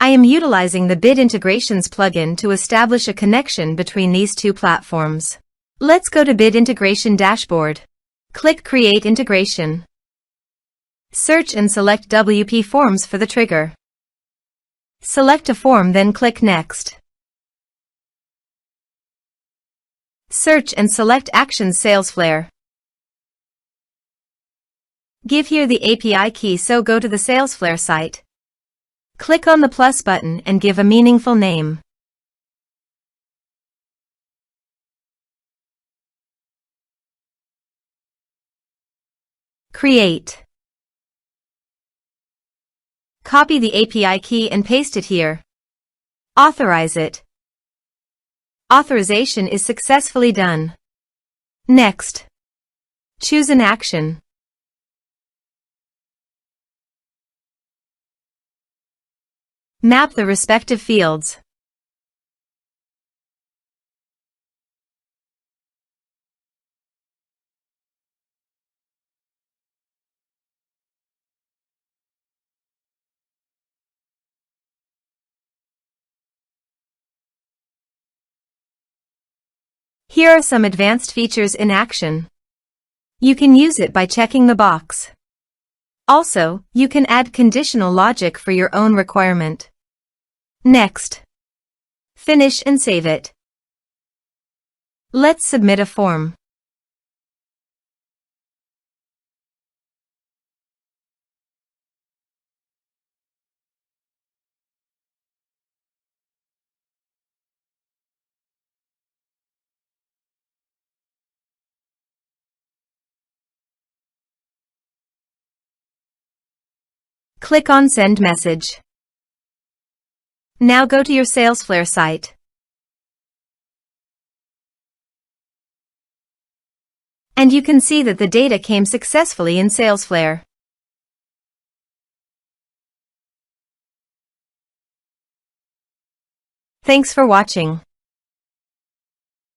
I am utilizing the Bit Integrations plugin to establish a connection between these two platforms. Let's go to Bit Integration Dashboard. Click Create Integration. Search and select WPForms for the trigger. Select a form, then click Next. Search and select Actions Salesflare. Give here the API key, so go to the Salesflare site. Click on the plus button and give a meaningful name. Create. Copy the API key and paste it here. Authorize it. Authorization is successfully done. Next. Choose an action. Map the respective fields. Here are some advanced features in action. You can use it by checking the box. Also, you can add conditional logic for your own requirement. Next. Finish and save it. Let's submit a form. Click on Send Message. Now go to your Salesflare site. And you can see that the data came successfully in Salesflare. Thanks for watching.